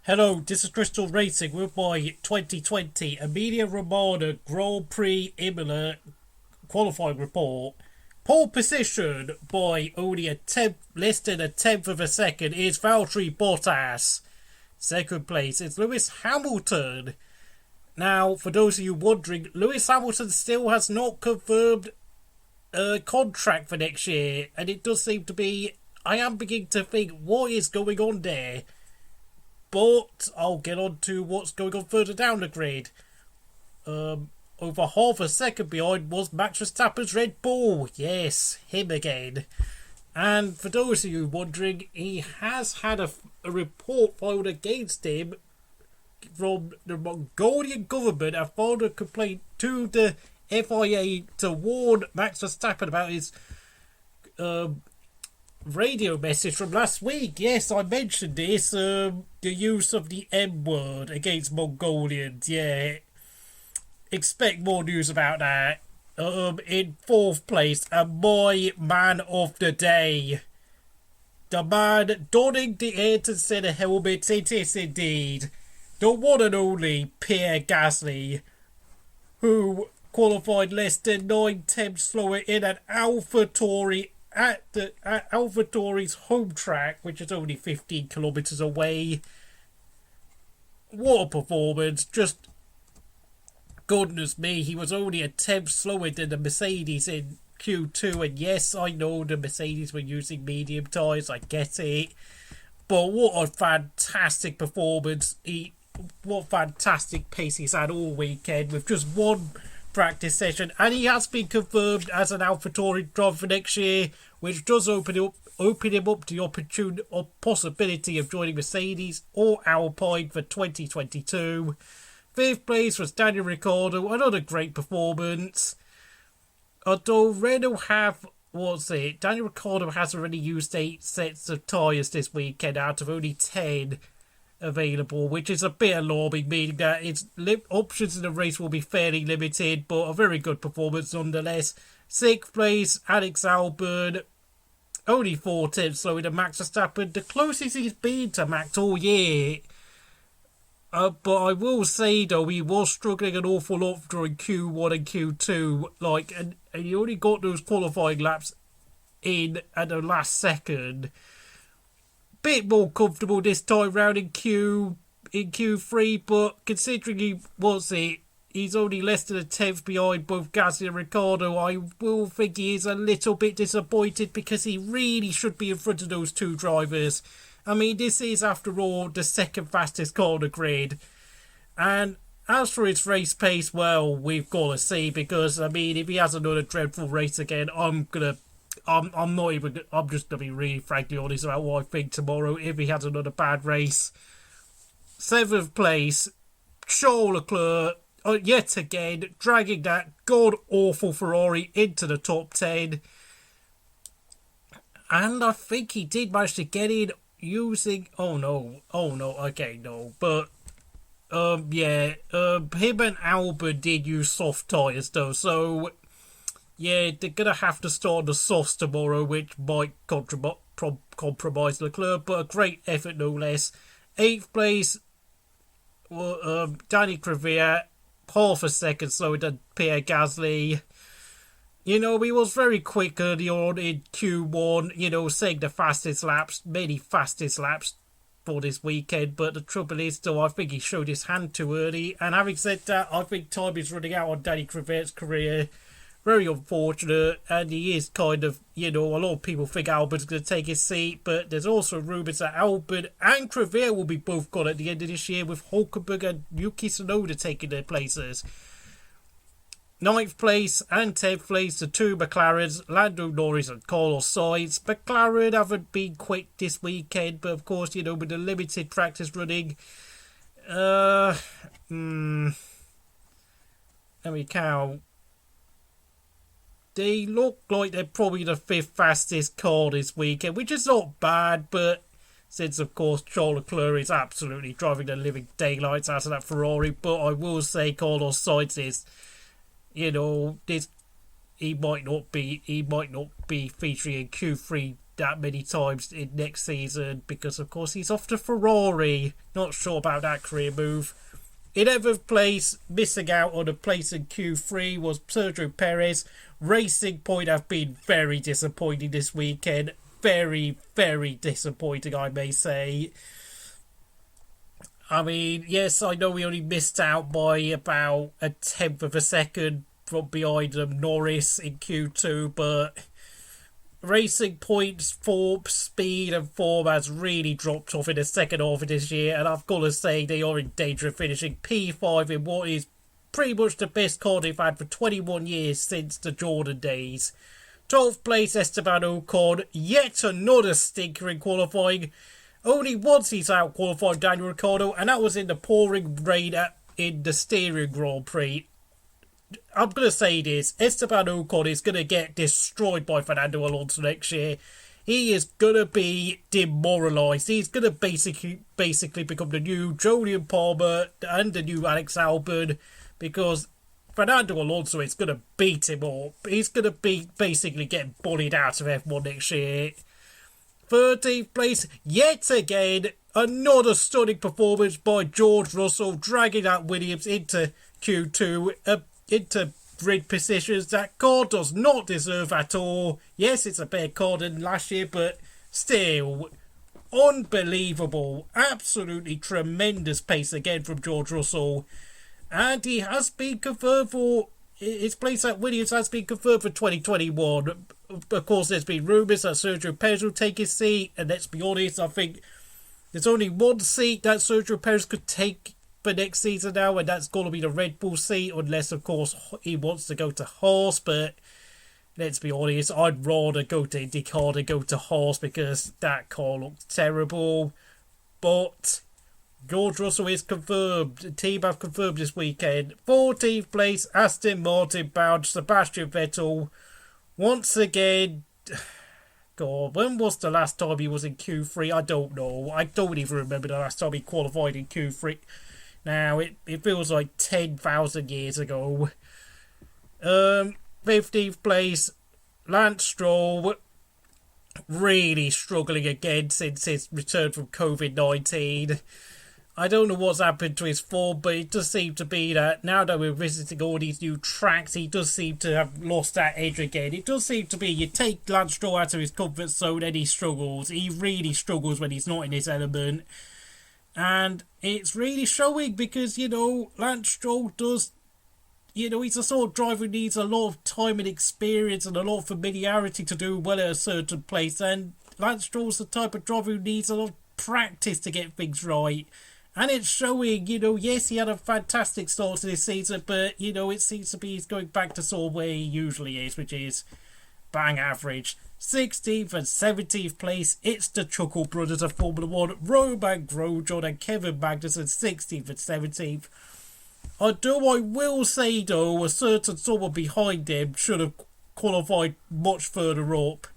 Hello, this is Crystal Racing with my 2020 Emilia Romagna Grand Prix Imola qualifying report. Pole position by only less than a tenth of a second is Valtteri Bottas. Second place is Lewis Hamilton. Now, for those of you wondering, Lewis Hamilton still has not confirmed a contract for next year, and it does seem to be. I am beginning to think what is going on there. But I'll get on to what's going on further down the grid. Over half a second behind was Max Verstappen's Red Bull. Yes, him again. And for those of you wondering, he has had a report filed against him from the Mongolian government. A filed a complaint to the FIA to warn Max Verstappen about his radio message from last week. Yes, I mentioned this. The use of the M word against Mongolians. Yeah, expect more news about that. In fourth place, and my man of the day, the man donning the Ayrton Senna helmet. It is indeed the one and only Pierre Gasly, who qualified less than 9 tenths slower in an AlphaTauri at AlphaTauri's home track, which is only 15 kilometres away. What a performance. Just goodness me, he was only a tenth slower than the Mercedes in Q2, and yes, I know the Mercedes were using medium tyres, I get it, but what a fantastic performance. What fantastic pace he's had all weekend with just one practice session, and he has been confirmed as an AlphaTauri driver for next year, which does open him up to the opportunity or possibility of joining Mercedes or Alpine for 2022. Fifth place was Daniel Ricciardo, another great performance. Although Renault Daniel Ricciardo has already used 8 sets of tyres this weekend out of only 10 available, which is a bit alarming, meaning that its options in the race will be fairly limited, but a very good performance nonetheless. Sixth place, Alex Albon, only 4 tenths slower than Max Verstappen, the closest he's been to Max all year. But I will say though, he was struggling an awful lot during Q1 and Q2, and he only got those qualifying laps in at the last second. Bit more comfortable this time round in Q3, but considering he's only less than a tenth behind both Gasly and Ricciardo, I will think he is a little bit disappointed because he really should be in front of those two drivers. I mean, this is after all the second fastest car on the grid, and as for his race pace, well, we've got to see, because I mean, if he has another dreadful race again, I'm just gonna be really frankly honest about what I think tomorrow if he has another bad race. Seventh place, Charles Leclerc, yet again dragging that god awful Ferrari into the top 10, and I think he did manage to get in using him and Albon did use soft tyres though, so yeah, they're going to have to start the softs tomorrow, which might compromise Leclerc, but a great effort no less. Eighth place, Danny Kvyat, half a second slower than Pierre Gasly. You know, he was very quick early on in Q1, saying many fastest laps for this weekend, but the trouble is, though, I think he showed his hand too early, and having said that, I think time is running out on Danny Kvyat's career. Very unfortunate, and he is kind of, a lot of people think Albon's going to take his seat, but there's also rumours that Albon and Kvyat will be both gone at the end of this year, with Hulkenberg and Yuki Tsunoda taking their places. Ninth place and 10th place, the two McLarens, Lando Norris and Carlos Sainz. McLaren haven't been quick this weekend, but of course, with the limited practice running, let me count. They look like they're probably the 5th fastest car this weekend, which is not bad, but since, of course, Charles Leclerc is absolutely driving the living daylights out of that Ferrari, but I will say Carlos Sainz is, he might not be featuring in Q3 that many times in next season because, of course, he's off to Ferrari. Not sure about that career move. 11th place, missing out on a place in Q3, was Sergio Perez. Racing Point have been very disappointing this weekend. Very, very disappointing, I may say. I mean, yes, I know we only missed out by about a tenth of a second from behind Norris in Q2, but Racing Point's form, speed and form has really dropped off in the second half of this year, and I've got to say they are in danger of finishing P5 in what is pretty much the best car they've had for 21 years since the Jordan days. 12th place, Esteban Ocon, yet another stinker in qualifying. Only once he's out-qualified Daniel Ricciardo, and that was in the pouring rain in the Steering Grand Prix. I'm going to say this, Esteban Ocon is going to get destroyed by Fernando Alonso next year. He is going to be demoralised. He's going to basically become the new Julian Palmer and the new Alex Albon, because Fernando Alonso is going to beat him up. He's going to be basically getting bullied out of F1 next year. 13th place, yet again, another stunning performance by George Russell, dragging out Williams into Q2, into grid positions that car does not deserve at all. Yes, it's a better car than last year, but still, unbelievable. Absolutely tremendous pace again from George Russell. And he has been confirmed for, his place at Williams has been confirmed for 2021. Of course, there's been rumours that Sergio Perez will take his seat, and let's be honest, I think there's only one seat that Sergio Perez could take for next season now, and that's going to be the Red Bull seat, unless, of course, he wants to go to Haas. But let's be honest, I'd rather go to IndyCar than go to Haas because that car looks terrible. But George Russell is confirmed. The team have confirmed this weekend. 14th place, Aston Martin bound Sebastian Vettel. Once again, God, when was the last time he was in Q3? I don't know. I don't even remember the last time he qualified in Q3. Now, it feels like 10,000 years ago. 15th place, Lance Stroll, really struggling again since his return from COVID-19. I don't know what's happened to his form, but it does seem to be that now that we're visiting all these new tracks, he does seem to have lost that edge again. It does seem to be, you take Lance Stroll out of his comfort zone and he struggles. He really struggles when he's not in his element. And it's really showing because, Lance Stroll does, he's a sort of driver who needs a lot of time and experience and a lot of familiarity to do well at a certain place. And Lance Stroll's the type of driver who needs a lot of practice to get things right. And it's showing, yes, he had a fantastic start to this season, but, it seems to be he's going back to sort of where he usually is, which is bang average. 16th and 17th place, it's the Chuckle Brothers of Formula 1, Romain Grosjean and Kevin Magnussen, 16th and 17th. I will say, though, a certain someone behind them should have qualified much further up.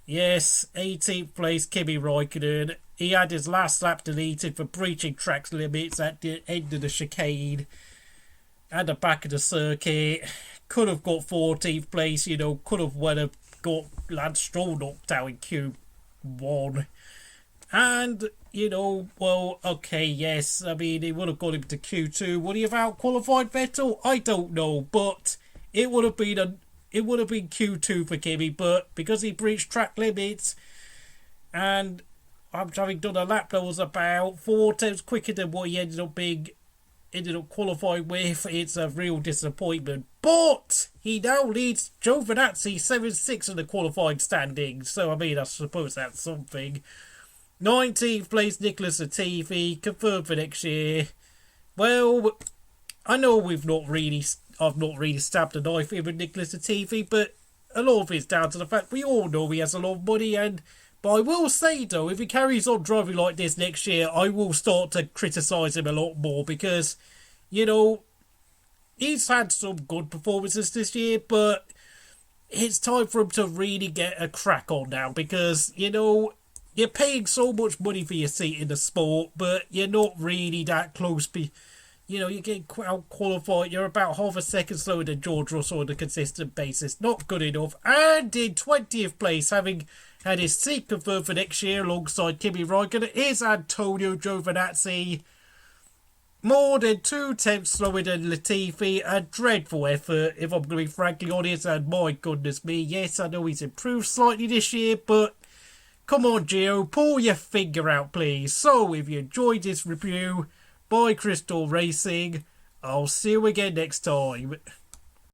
Yes, 18th place, Kimi Raikkonen. He had his last lap deleted for breaching track limits at the end of the chicane and the back of the circuit. Could have got 14th place, could have got Lance Stroll knocked out in Q1. And, okay, yes, I mean, it would have got him to Q2. Would he have out-qualified Vettel? I don't know, but it would have been Q2 for Kimi, but because he breached track limits and having done a lap that was about 4 times quicker than what he ended up qualifying with, it's a real disappointment. But he now leads Giovinazzi 7-6 in the qualifying standings, so I mean, I suppose that's something. 19th place, Nicholas Latifi, confirmed for next year. Well, I know I've not really stabbed a knife in with Nicholas Latifi, but a lot of it's down to the fact we all know he has a lot of money. But I will say, though, if he carries on driving like this next year, I will start to criticise him a lot more because, he's had some good performances this year, but it's time for him to really get a crack on now because, you're paying so much money for your seat in the sport, but you're not really that close. You know, you get out qualified. You're about half a second slower than George Russell on a consistent basis. Not good enough. And in 20th place, having had his seat confirmed for next year alongside Kimi Räikkönen, is Antonio Giovinazzi. More than 2 tenths slower than Latifi. A dreadful effort, if I'm going to be frankly honest. And my goodness me, yes, I know he's improved slightly this year, but come on, Gio, pull your finger out, please. So, if you enjoyed this review by Crystal Racing, I'll see you again next time.